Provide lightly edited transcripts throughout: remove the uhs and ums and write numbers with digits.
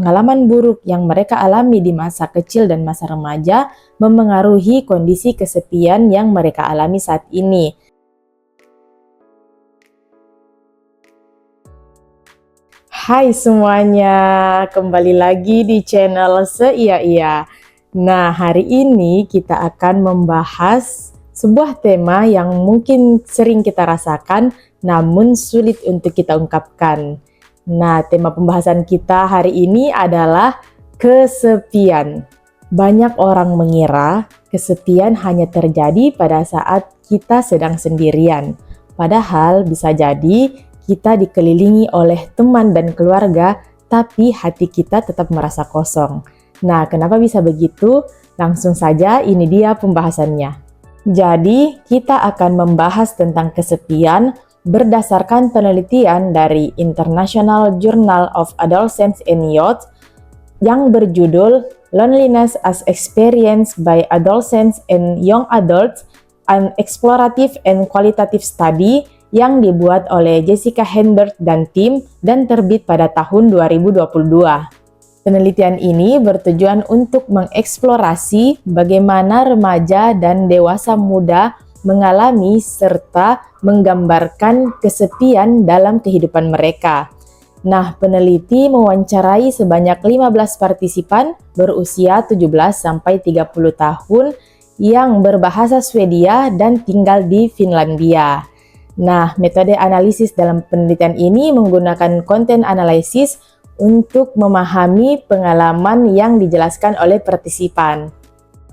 Pengalaman buruk yang mereka alami di masa kecil dan masa remaja memengaruhi kondisi kesepian yang mereka alami saat ini. Hai semuanya, kembali lagi di channel Seia-Iya. Nah, hari ini kita akan membahas sebuah tema yang mungkin sering kita rasakan, namun sulit untuk kita ungkapkan. Nah, tema pembahasan kita hari ini adalah kesepian. Banyak orang mengira kesepian hanya terjadi pada saat kita sedang sendirian. Padahal bisa jadi kita dikelilingi oleh teman dan keluarga, tapi hati kita tetap merasa kosong. Nah, kenapa bisa begitu? Langsung saja, ini dia pembahasannya. Jadi, kita akan membahas tentang kesepian berdasarkan penelitian dari International Journal of Adolescence and Youth yang berjudul Loneliness as Experienced by Adolescents and Young Adults, an Explorative and Qualitative Study yang dibuat oleh Jessica Henberg dan tim dan terbit pada tahun 2022. Penelitian ini bertujuan untuk mengeksplorasi bagaimana remaja dan dewasa muda mengalami serta menggambarkan kesepian dalam kehidupan mereka. Nah, peneliti mewawancarai sebanyak 15 partisipan berusia 17-30 tahun yang berbahasa Swedia dan tinggal di Finlandia. Nah, metode analisis dalam penelitian ini menggunakan content analysis untuk memahami pengalaman yang dijelaskan oleh partisipan.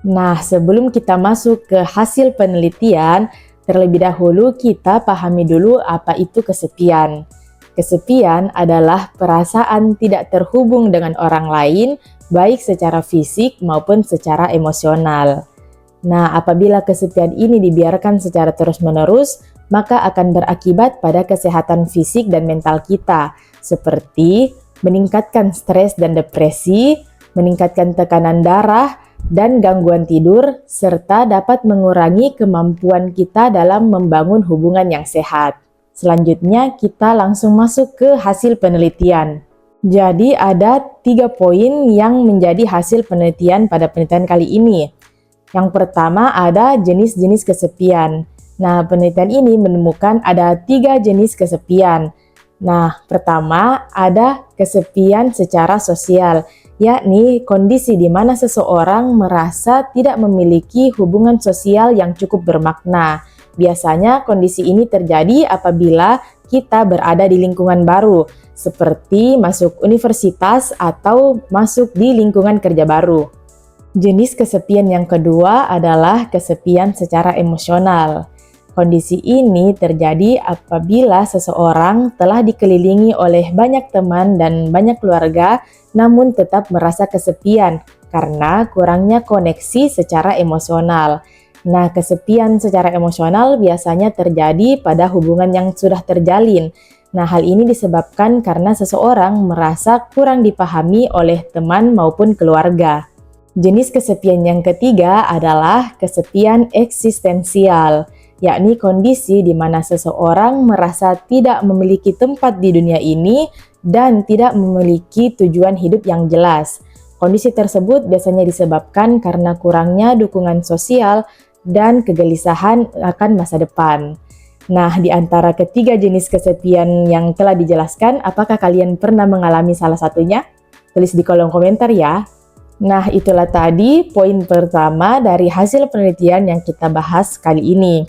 Nah, sebelum kita masuk ke hasil penelitian, terlebih dahulu kita pahami dulu apa itu kesepian. Kesepian adalah perasaan tidak terhubung dengan orang lain, baik secara fisik maupun secara emosional. Nah, apabila kesepian ini dibiarkan secara terus-menerus, maka akan berakibat pada kesehatan fisik dan mental kita, seperti meningkatkan stres dan depresi, meningkatkan tekanan darah, dan gangguan tidur, serta dapat mengurangi kemampuan kita dalam membangun hubungan yang sehat. Selanjutnya, kita langsung masuk ke hasil penelitian. Jadi, ada 3 poin yang menjadi hasil penelitian pada penelitian kali ini. Yang pertama ada jenis-jenis kesepian. Nah, penelitian ini menemukan ada 3 jenis kesepian. Nah, pertama ada kesepian secara sosial, yakni kondisi di mana seseorang merasa tidak memiliki hubungan sosial yang cukup bermakna. Biasanya kondisi ini terjadi apabila kita berada di lingkungan baru, seperti masuk universitas atau masuk di lingkungan kerja baru. Jenis kesepian yang kedua adalah kesepian secara emosional. Kondisi ini terjadi apabila seseorang telah dikelilingi oleh banyak teman dan banyak keluarga, namun tetap merasa kesepian karena kurangnya koneksi secara emosional. Nah, kesepian secara emosional biasanya terjadi pada hubungan yang sudah terjalin. Nah, hal ini disebabkan karena seseorang merasa kurang dipahami oleh teman maupun keluarga. Jenis kesepian yang ketiga adalah kesepian eksistensial, yakni kondisi di mana seseorang merasa tidak memiliki tempat di dunia ini dan tidak memiliki tujuan hidup yang jelas. Kondisi tersebut biasanya disebabkan karena kurangnya dukungan sosial dan kegelisahan akan masa depan. Nah, di antara ketiga jenis kesepian yang telah dijelaskan, apakah kalian pernah mengalami salah satunya? Tulis di kolom komentar ya. Nah, itulah tadi poin pertama dari hasil penelitian yang kita bahas kali ini.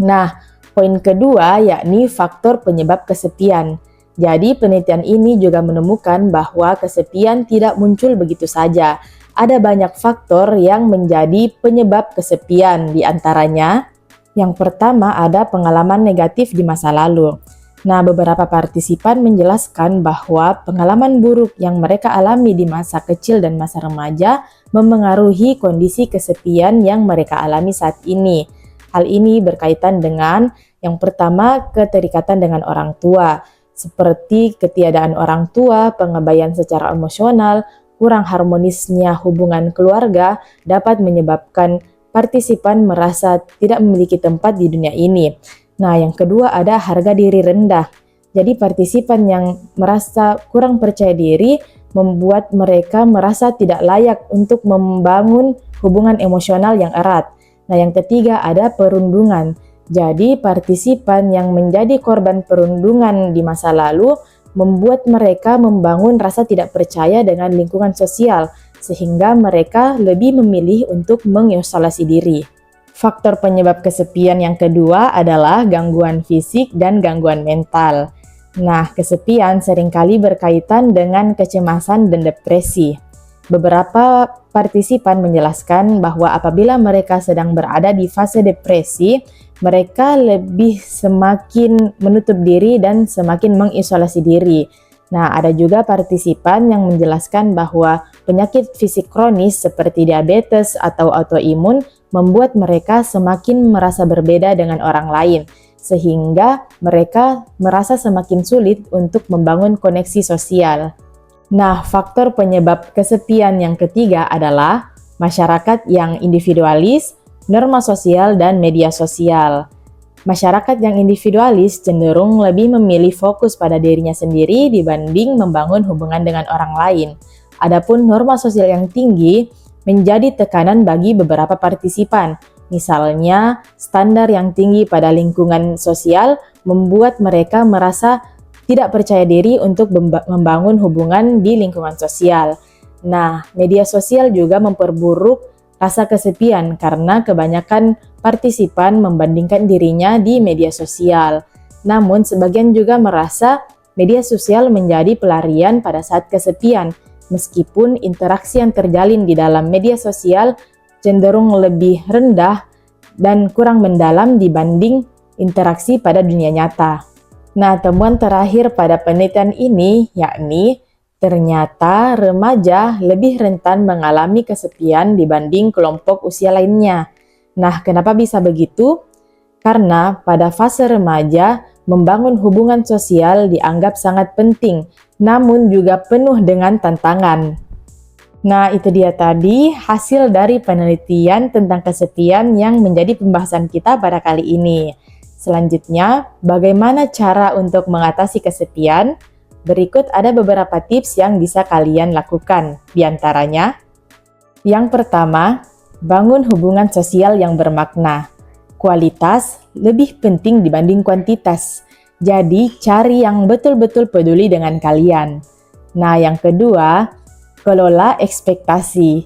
Nah, poin kedua yakni faktor penyebab kesepian. Jadi, penelitian ini juga menemukan bahwa kesepian tidak muncul begitu saja. Ada banyak faktor yang menjadi penyebab kesepian, di antaranya yang pertama ada pengalaman negatif di masa lalu. Nah, beberapa partisipan menjelaskan bahwa pengalaman buruk yang mereka alami di masa kecil dan masa remaja memengaruhi kondisi kesepian yang mereka alami saat ini. Hal ini berkaitan dengan yang pertama, keterikatan dengan orang tua, seperti ketiadaan orang tua, pengabaian secara emosional, kurang harmonisnya hubungan keluarga dapat menyebabkan partisipan merasa tidak memiliki tempat di dunia ini. Nah, yang kedua ada harga diri rendah. Jadi partisipan yang merasa kurang percaya diri membuat mereka merasa tidak layak untuk membangun hubungan emosional yang erat. Nah, yang ketiga ada perundungan. Jadi, partisipan yang menjadi korban perundungan di masa lalu membuat mereka membangun rasa tidak percaya dengan lingkungan sosial, sehingga mereka lebih memilih untuk mengisolasi diri. Faktor penyebab kesepian yang kedua adalah gangguan fisik dan gangguan mental. Nah, kesepian seringkali berkaitan dengan kecemasan dan depresi. Beberapa partisipan menjelaskan bahwa apabila mereka sedang berada di fase depresi, mereka lebih semakin menutup diri dan semakin mengisolasi diri. Nah, ada juga partisipan yang menjelaskan bahwa penyakit fisik kronis seperti diabetes atau autoimun membuat mereka semakin merasa berbeda dengan orang lain, sehingga mereka merasa semakin sulit untuk membangun koneksi sosial. Nah, faktor penyebab kesepian yang ketiga adalah masyarakat yang individualis, norma sosial, dan media sosial. Masyarakat yang individualis cenderung lebih memilih fokus pada dirinya sendiri dibanding membangun hubungan dengan orang lain. Adapun norma sosial yang tinggi menjadi tekanan bagi beberapa partisipan. Misalnya, standar yang tinggi pada lingkungan sosial membuat mereka merasa tidak percaya diri untuk membangun hubungan di lingkungan sosial. Nah, media sosial juga memperburuk rasa kesepian karena kebanyakan partisipan membandingkan dirinya di media sosial. Namun, sebagian juga merasa media sosial menjadi pelarian pada saat kesepian, meskipun interaksi yang terjalin di dalam media sosial cenderung lebih rendah dan kurang mendalam dibanding interaksi pada dunia nyata. Nah, temuan terakhir pada penelitian ini yakni ternyata remaja lebih rentan mengalami kesepian dibanding kelompok usia lainnya. Nah, kenapa bisa begitu? Karena pada fase remaja, membangun hubungan sosial dianggap sangat penting, namun juga penuh dengan tantangan. Nah, itu dia tadi hasil dari penelitian tentang kesepian yang menjadi pembahasan kita pada kali ini. Selanjutnya, bagaimana cara untuk mengatasi kesepian? Berikut ada beberapa tips yang bisa kalian lakukan. Di antaranya, yang pertama, bangun hubungan sosial yang bermakna. Kualitas lebih penting dibanding kuantitas. Jadi, cari yang betul-betul peduli dengan kalian. Nah, yang kedua, kelola ekspektasi.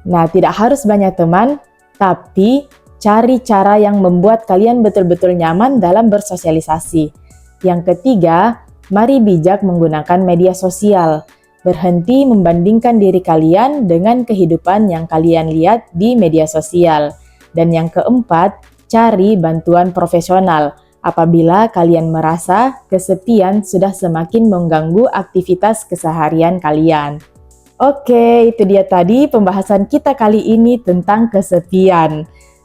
Nah, tidak harus banyak teman, tapi cari cara yang membuat kalian betul-betul nyaman dalam bersosialisasi. Yang ketiga, mari bijak menggunakan media sosial. Berhenti membandingkan diri kalian dengan kehidupan yang kalian lihat di media sosial. Dan yang keempat, cari bantuan profesional apabila kalian merasa kesepian sudah semakin mengganggu aktivitas keseharian kalian. Oke, itu dia tadi pembahasan kita kali ini tentang kesepian.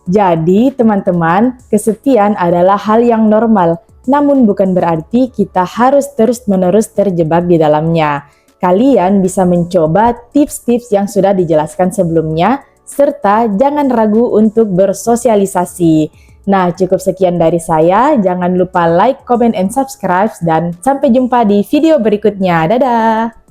Jadi, teman-teman, kesepian adalah hal yang normal, namun bukan berarti kita harus terus-menerus terjebak di dalamnya. Kalian bisa mencoba tips-tips yang sudah dijelaskan sebelumnya, serta jangan ragu untuk bersosialisasi. Nah, cukup sekian dari saya. Jangan lupa like, comment, and subscribe, dan sampai jumpa di video berikutnya. Dadah!